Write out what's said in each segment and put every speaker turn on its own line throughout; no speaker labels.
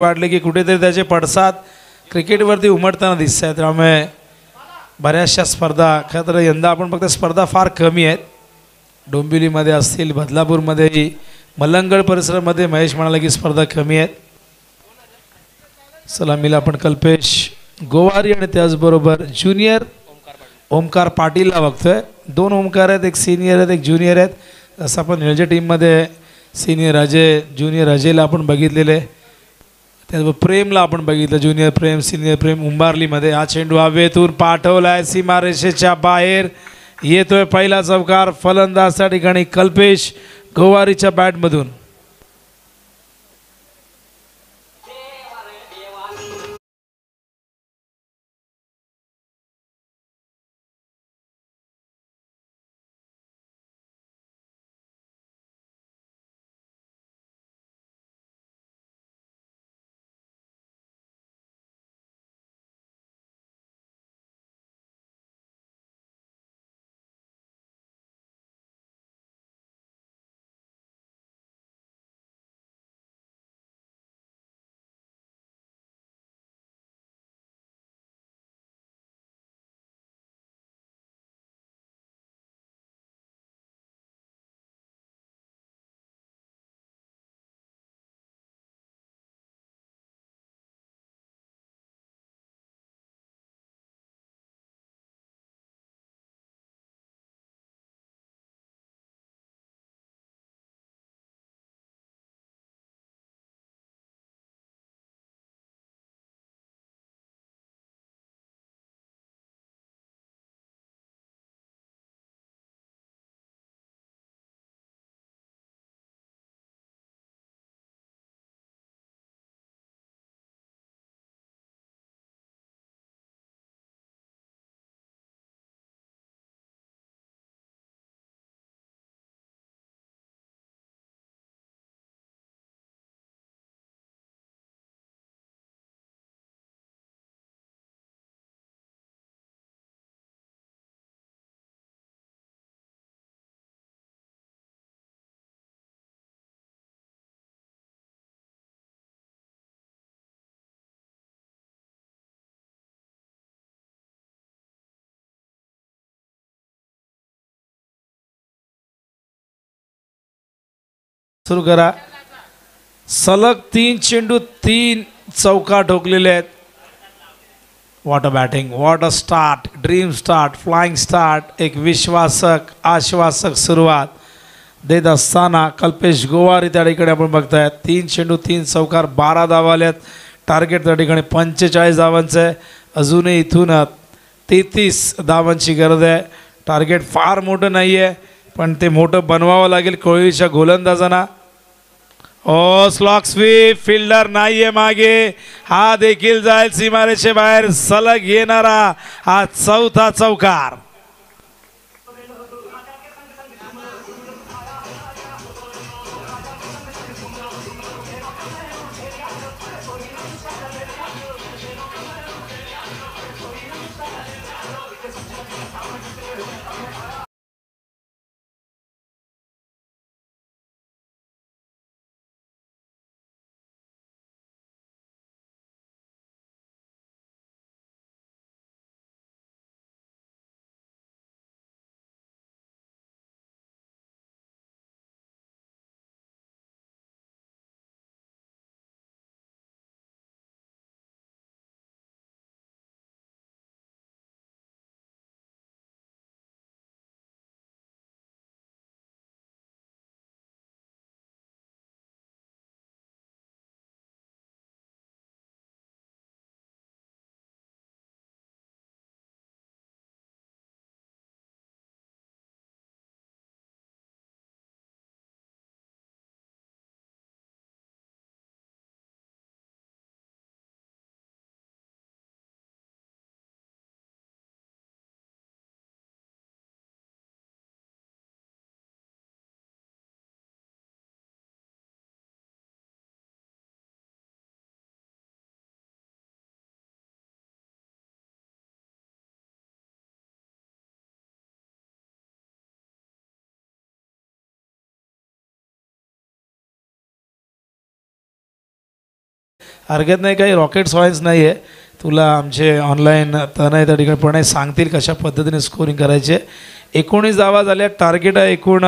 वाटले की कुठेतरी त्याचे पडसाद क्रिकेटवरती उमटताना दिसत आहेत. त्यामुळे बऱ्याचशा स्पर्धा खरं तर यंदा आपण फक्त स्पर्धा फार कमी आहेत. डोंबिवलीमध्ये असतील, बदलापूरमध्येही, मलंगड परिसरामध्ये महेश म्हणाला की स्पर्धा कमी आहेत. सलामीला आपण कल्पेश गोवारी आणि त्याचबरोबर ज्युनियर ओमकार पाटीलला बघतोय. दोन ओमकार आहेत, एक सिनियर आहेत, एक ज्युनियर आहेत. जसं आपण निळच्या टीममध्ये सिनियर अजय, ज्युनियर अजयला आपण बघितलेले, त्याचबरोबर प्रेमला आपण बघितलं, ज्युनियर प्रेम, सिनियर प्रेम उंबारलीमध्ये. हा चेंडू हवेतून पाठवलाय सीमारेषेच्या बाहेर, येतोय पहिला चौकार. फलंदाज त्या ठिकाणी कल्पेश गोवारीच्या बॅटमधून. सुरू करा. सलग 3 चेंडू 3 चौका ठोकलेले आहेत. What a batting, what a start, dream start, flying start. एक विश्वासक आश्वासक सुरुवात देत असताना कल्पेश गोवारी त्या ठिकाणी आपण बघताय. 3 चेंडू 3 चौकार, 12 धावा आल्यात. टार्गेट त्या ठिकाणी 45 धावांचं आहे. अजूनही इथून 33 धावांची गरज आहे. टार्गेट फार मोठं नाही आहे, पण ते मोठं बनवावं लागेल कोहलीच्या गोलंदाजांना. ओ स्लॉक स्वीप, फिल्डर नाहीये मागे, हा देखील जाईल सीमारेषे बाहेर. सलग येणारा हा 4था चौकार. हरकत नाही, काही रॉकेट सायन्स नाही आहे. तुला आमचे ऑनलाईन तनय त्या ठिकाणी पण सांगतील कशा पद्धतीने स्कोरिंग करायचे. 19 धावा झाल्या, टार्गेट आहे एकूण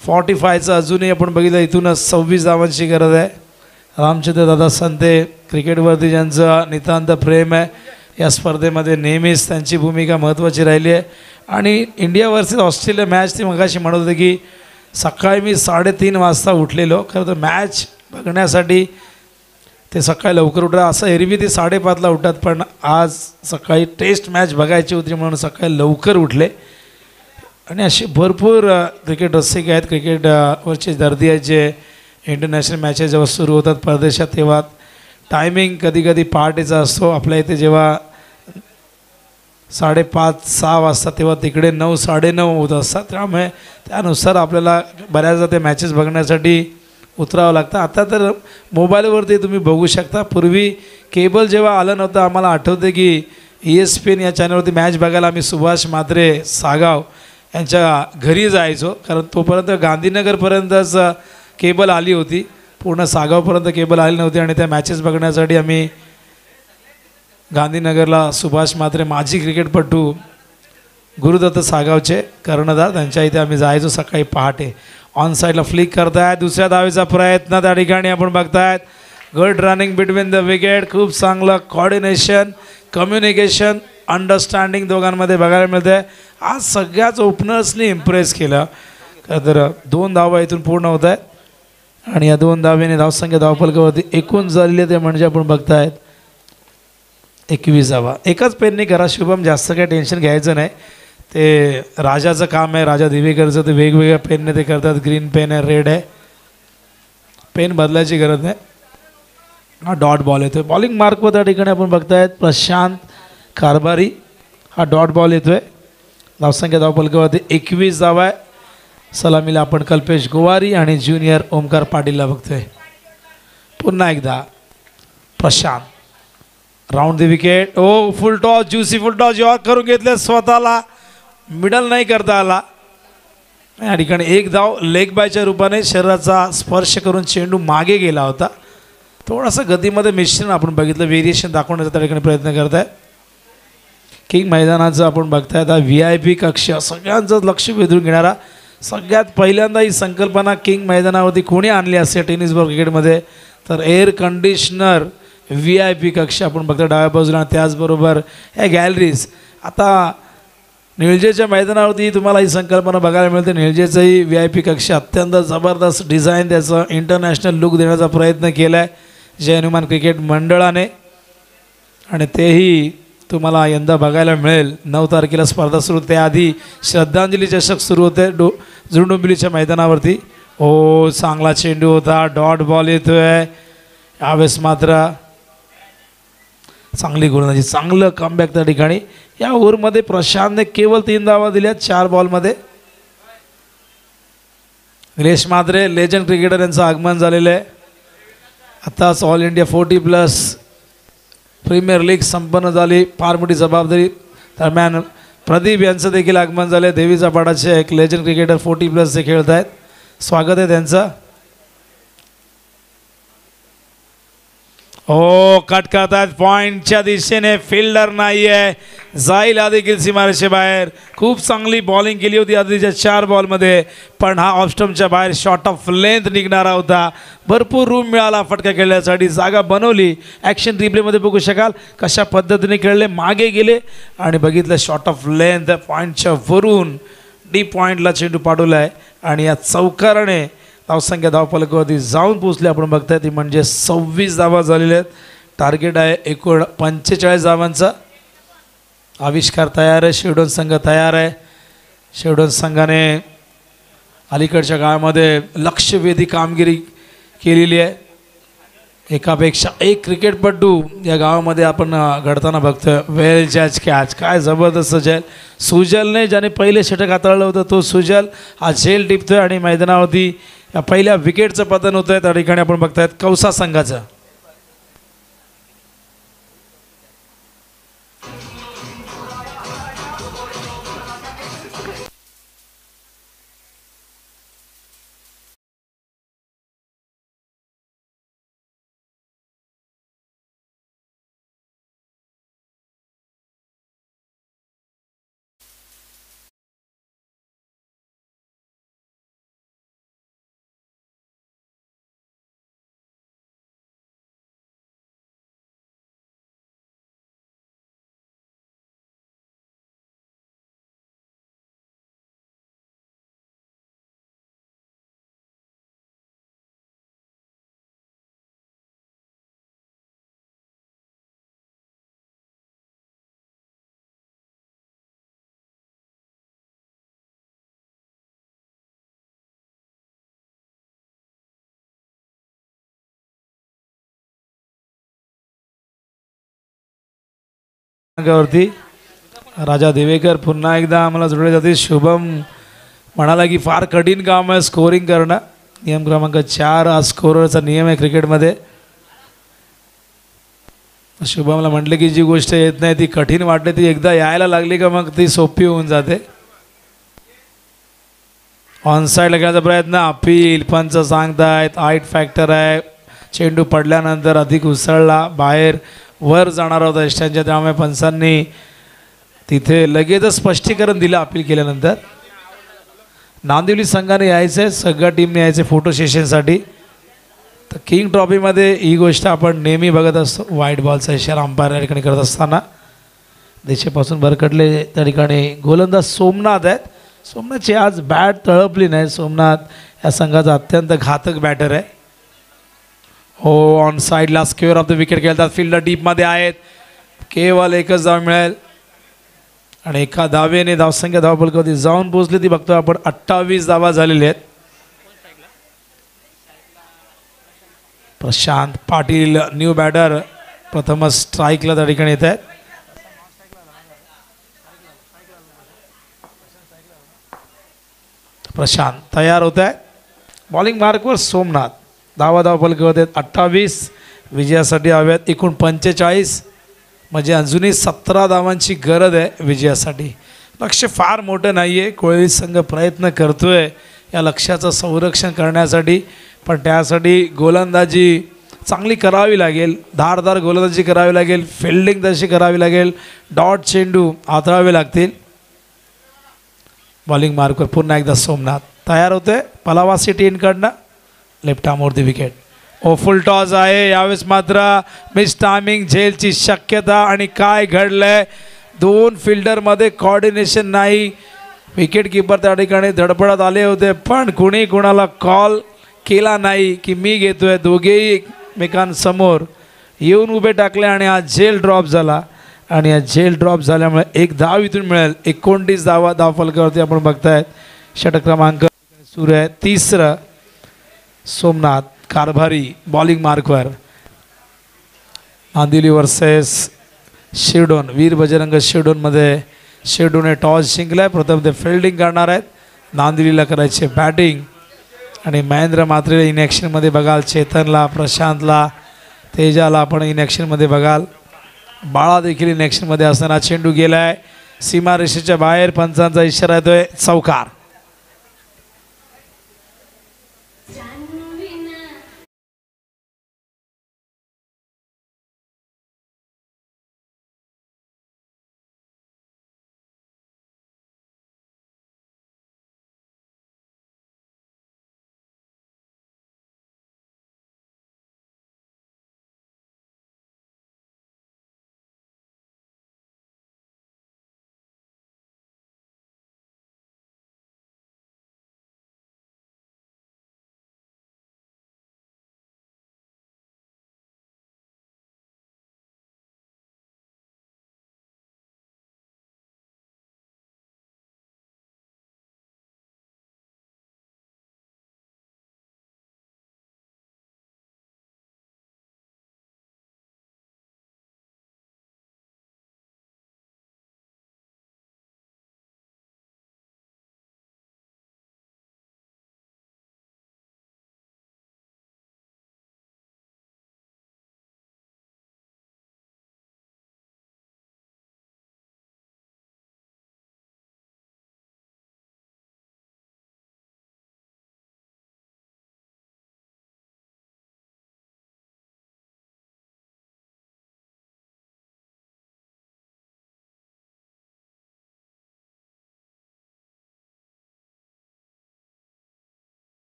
45चं. अजूनही आपण बघितलं इथूनच 26 धावांची गरज आहे. रामचंद्र दादा संते क्रिकेटवरती ज्यांचं नितांत प्रेम आहे, या स्पर्धेमध्ये नेहमीच त्यांची भूमिका महत्त्वाची राहिली आहे. आणि इंडिया वर्सेस ऑस्ट्रेलिया मॅच ती मगाशी म्हणत होते की सकाळी मी 3:30 वाजता उठलेलो. खरं तर मॅच बघण्यासाठी ते सकाळी लवकर उठतात, असं एरवी ते 5:30ला उठतात, पण आज सकाळी टेस्ट मॅच बघायची होती म्हणून सकाळी लवकर उठले. आणि असे भरपूर क्रिकेट रसिक आहेत, क्रिकेटवरचे दर्दी आहेत जे इंटरनॅशनल मॅचेस जेव्हा सुरू होतात परदेशात तेव्हा टायमिंग कधी कधी पहाटेचा असतो. आपल्या इथे जेव्हा 5:30-6 वाजता तेव्हा तिकडे 9, 9:30 होत असतात. त्यामुळे त्यानुसार आपल्याला बऱ्याचदा ते मॅचेस बघण्यासाठी उतरावं लागतं. आता तर मोबाईलवरती तुम्ही बघू शकता. पूर्वी केबल जेव्हा आलं नव्हतं आम्हाला आठवते की ESPN या चॅनलवरती मॅच बघायला आम्ही सुभाष म्हात्रे सागाव यांच्या घरी जायचो, कारण तोपर्यंत गांधीनगरपर्यंतच केबल आली होती, पूर्ण सागावपर्यंत केबल आली नव्हती. आणि त्या मॅचेस बघण्यासाठी आम्ही गांधीनगरला सुभाष म्हात्रे माजी क्रिकेटपटू गुरुदत्त सागावचे कर्णधार त्यांच्या इथे आम्ही जायचो सकाळी पहाटे. ऑन साईडला फ्लिक करतायत, दुसऱ्या धावेचा प्रयत्न त्या ठिकाणी आपण बघतायत. Good running between the wicket, खूप चांगलं कॉर्डिनेशन, कम्युनिकेशन, अंडरस्टँडिंग दोघांमध्ये बघायला मिळते. आज सगळ्याच ओपनर्सनी इम्प्रेस केलं. खरं तर 2 धावा इथून पूर्ण होत आहेत आणि या 2 धावेने धावसंख्या धावफलकावरती एकूण झालेली ते म्हणजे आपण बघतायत 21 धावा. एकाच पेनने करा शुभम, जास्त काही टेन्शन घ्यायचं नाही. ते राजाचं काम आहे, राजा दिवेकरचं, ते वेगवेगळ्या पेनने ते करतात. ग्रीन पेन आहे, रेड आहे, पेन बदलायची गरज नाही. हा डॉट बॉल येतो आहे बॉलिंग मार्कवर त्या ठिकाणी आपण बघतायत. प्रशांत कारभारी हा डॉट बॉल येतो आहे. धावसंख्या धावफलकावरती 21 धावा आहे. सलामीला आपण कल्पेश गोवारी आणि ज्युनियर ओमकार पाटीलला बघतोय. पुन्हा एकदा Prashant round the wicket. Oh full toss, juicy full toss york करून घेतले, स्वतःला मिडल नाही करता आला. या ठिकाणी एक धाव लेग बायच्या रूपाने शरीराचा स्पर्श करून चेंडू मागे गेला होता. थोडासा गतीमध्ये मिश्रण आपण बघितलं, व्हेरिएशन दाखवण्याचा त्या ठिकाणी प्रयत्न करत आहे. किंग मैदानाचं आपण बघताय आता VIP कक्ष, सगळ्यांचं लक्ष वेधून घेणारा. सगळ्यात पहिल्यांदा ही संकल्पना किंग मैदानावरती कोणी आणली असे टेनिस बॉल क्रिकेटमध्ये, तर एअर कंडिशनर VIP कक्ष आपण बघतो डाव्या बाजूला. त्याचबरोबर ह्या गॅलरीज. आता निळजेच्या मैदानावरती तुम्हाला ही संकल्पना बघायला मिळते. निळजेचंही VIP कक्ष अत्यंत जबरदस्त डिझाईन, त्याचं इंटरनॅशनल लुक देण्याचा प्रयत्न केला आहे जय हनुमान क्रिकेट मंडळाने, आणि तेही तुम्हाला यंदा बघायला मिळेल. 9 तारखेला स्पर्धा सुरू, त्याआधी श्रद्धांजली चषक सुरू होते जुळडोंबिवलीच्या मैदानावरती. ओ चांगला चेंडू होता, डॉट बॉल येतो आहे. यावेळेस मात्र चांगली गोलंदाजी, चांगलं कमबॅक त्या ठिकाणी. या ओव्हरमध्ये प्रशांतने केवळ 3 धावा दिल्यात 4 बॉलमध्ये. निलेश म्हात्रे लेजंड क्रिकेटर यांचं आगमन झालेलं आहे. आताच ऑल इंडिया 40+ प्रीमियर लीग संपन्न झाली, फार मोठी जबाबदारी. दरम्यान प्रदीप यांचं देखील आगमन झाले. देवीचा पाडाचे एक लेजंड क्रिकेटर 40+ ते खेळत आहेत, स्वागत आहे त्यांचं. हो कट करतात पॉईंटच्या दिशेने, फिल्डर नाही आहे, जाईल देखील सीमारेषे बाहेर. खूप चांगली बॉलिंग केली होती आधीच्या 4 बॉलमध्ये, पण हा ऑफस्टम्पच्या बाहेर शॉट ऑफ लेंथ निघणारा होता. भरपूर रूम मिळाला फटका खेळण्यासाठी, जागा बनवली. ॲक्शन रिप्लेमध्ये बघू शकाल कशा पद्धतीने खेळले, मागे गेले आणि बघितलं शॉट ऑफ लेंथ पॉईंटच्या वरून डीप पॉईंटला चेंडू पाठवला आहे आणि या चौकाराने धावसंख्या धावफलकावरती जाऊन पोचले आपण बघताय. ती म्हणजे 26 धावा झालेल्या आहेत. टार्गेट आहे एकूण 45 धावांचा. आविष्कार तयार आहे, शेवडोन संघ तयार आहे. शेवडोन संघाने अलीकडच्या काळामध्ये लक्षवेधी कामगिरी केलेली आहे. एकापेक्षा एक क्रिकेटपटू या गावामध्ये आपण घडताना बघतोय. वेल जज कॅच, काय जबरदस्त झेल. सुजलने ज्याने पहिले षटक हाताळलं होतं तो सुजल हा झेल टिपतोय आणि मैदानावरती या पहिल्या विकेटचं पतन होतं आहे. त्या ठिकाणी आपण बघतायत कौसा संघाचं. वरती राजा देवेकर पुन्हा एकदा आम्हाला जोडले जाते. शुभम म्हणाला की फार कठीण काम आहे स्कोरिंग करणं. नियम क्रमांक 4 हा स्कोररचा नियम आहे क्रिकेटमध्ये. शुभमला म्हटलं की जी गोष्ट येत नाही ती कठीण वाटते ती एकदा यायला लागली का मग ती सोपी होऊन जाते. ऑन साईड लगायचा प्रयत्न अपील पंच सांगतायत 8 फॅक्टर आहे. चेंडू पडल्यानंतर अधिक उसळला बाहेर वर जाणार होता यष्ट्यांच्या. त्यामुळे पंचांनी तिथे लगेचच स्पष्टीकरण दिलं अपील केल्यानंतर. नांदिवली संघाने यायचं आहे सगळ्या टीमने यायचे फोटो सेशनसाठी. तर किंग ट्रॉफीमध्ये ही गोष्ट आपण नेहमी बघत असतो. व्हाईट बॉलचा इशारा अंपायर या ठिकाणी करत असताना देशापासून भरकटले त्या ठिकाणी गोलंदाज सोमनाथ आहेत. सोमनाथची आज बॅट तळपली नाही. सोमनाथ या संघाचा अत्यंत घातक बॅटर आहे. हो ऑन साईडला स्क्वेअर ऑफ द विकेट खेळतात. फिल्डर डीपमध्ये आहेत. केवळ एकच धाव मिळेल आणि एका धावेने धावसंख्या धावफलकावरती जाऊन पोहोचली ती बघतो आपण 28 धावा झालेल्या आहेत. प्रशांत पाटील न्यू बॅटर प्रथमच स्ट्राईकला त्या ठिकाणी येत आहेत. प्रशांत तयार होत आहे. बॉलिंग मार्कवर सोमनाथ. धाव फलकावत आहेत 28. विजयासाठी हव्यात एकूण 45. म्हणजे अजूनही 17 धावांची गरज आहे विजयासाठी. लक्ष्य फार मोठं नाही आहे. कोळी संघ प्रयत्न करतोय या लक्ष्याचं संरक्षण करण्यासाठी. पण त्यासाठी गोलंदाजी चांगली करावी लागेल. धारदार गोलंदाजी करावी लागेल. फिल्डिंग तशी करावी लागेल. डॉट चेंडू हाताळावे लागतील. बॉलिंग मार्कवर पुन्हा एकदा सोमनाथ तयार होते. पलावा सिटी इनकडनं लेफ्ट आर्मवरती विकेट. फुल टॉस आहे यावेळेस मात्र मिस टायमिंग झेलची शक्यता. आणि काय घडलंय 2 फिल्डरमध्ये कॉर्डिनेशन नाही. विकेट किपर त्या ठिकाणी धडपडत आले होते पण कुणी कुणाला कॉल केला नाही की मी घेतोय. दोघेही एकमेकांसमोर येऊन उभे टाकले आणि हा झेल ड्रॉप झाला. आणि या झेल ड्रॉप झाल्यामुळे एक धाव इथून मिळेल. 29 धावा धावफलकावरती आपण बघतायत. षटक क्रमांक सुरू आहे. तिसरं सोमनाथ कारभारी बॉलिंग मार्कवर. नांदिवली वर्सेस शिरडोन. वीर बजरंग शिरडोनमध्ये शिरडोनने टॉस जिंकलाय. प्रथम ते फिल्डिंग करणार आहेत. नांदिवलीला करायचे बॅटिंग. आणि महेंद्र मात्रेला इन ॲक्शनमध्ये बघाल. चेतनला प्रशांतला तेजाला आपण इन ॲक्शनमध्ये बघाल. बाळा देखील इन ॲक्शनमध्ये असताना चेंडू गेलाय सीमारेषेच्या बाहेर. पंचांचा इशारा येतोय चौकार.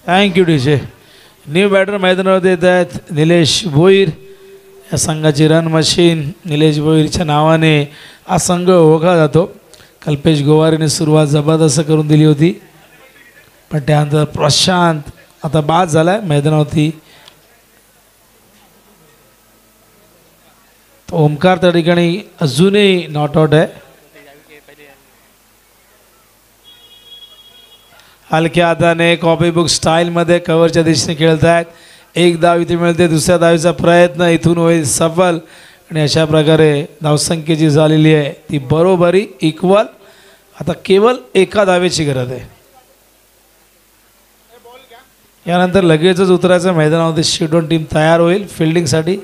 Thank you DJ. न्यू बॅटर मैदानावर येत आहेत निलेश भोईर. या संघाची रन मशीन निलेश भोईरच्या नावाने हा संघ ओळखला जातो. कल्पेश गोवारीने सुरुवात जबरदस्त करून दिली होती, पण त्यानंतर प्रशांत आता बाद झाला आहे मैदानावरती. ओमकार त्या ठिकाणी अजूनही नॉट आउट आहे. हलक्या हाताने कॉपी बुक स्टाईलमध्ये कव्हरच्या दिशेने खेळत आहेत. एक धाव इथे मिळते, दुसऱ्या धावीचा प्रयत्न इथून होईल सफल आणि अशा प्रकारे धावसंख्या जी झालेली आहे ती बरोबरी इक्वल. आता केवळ एका धावेची गरज आहे. यानंतर लगेचच उतरायचं मैदानामध्ये. शेडोन टीम तयार होईल फिल्डिंगसाठी.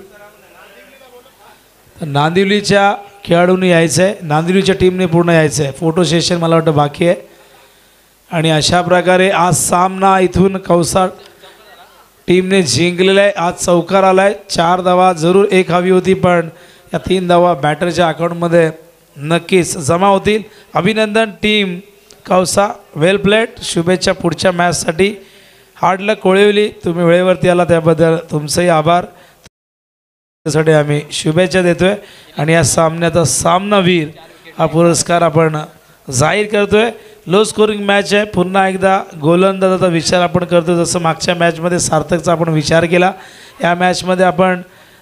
तर नांदिवलीच्या खेळाडूंनी यायचं आहे, नांदिवलीच्या टीमने पूर्ण यायचं आहे. फोटो सेशन मला वाटतं बाकी आहे. आणि अशा प्रकारे आज सामना इथून कौसाड टीमने जिंकलेला आहे. आज चौकार आला आहे. 4 धावा जरूर एक हवी होती, पण या 3 धावा बॅटरच्या अकाउंटमध्ये नक्कीच जमा होतील. अभिनंदन टीम कौसा, वेल प्लेड. शुभेच्छा पुढच्या मॅचसाठी. हार्ड लक कोळिवली, तुम्ही वेळेवरती आला त्याबद्दल तुमचंही आभार. त्यासाठी आम्ही शुभेच्छा देतोय आणि या सामन्याचा सामनावीर हा पुरस्कार आपण जाहीर करतोय. लो स्कोरिंग मॅच आहे. पुन्हा एकदा गोलंदाजाचा विचार आपण करतो, जसं मागच्या मॅचमध्ये सार्थकचा आपण विचार केला. या मॅचमध्ये आपण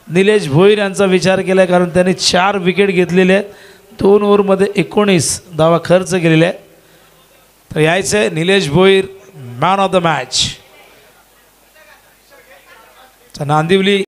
निलेश भोईर यांचा विचार केला आहे, कारण त्यांनी 4 विकेट घेतलेले आहेत. 2 ओव्हरमध्ये 19 धावा खर्च केलेले आहेत. तर यायचं आहे Nilesh Bhoir man of the match. Nandivali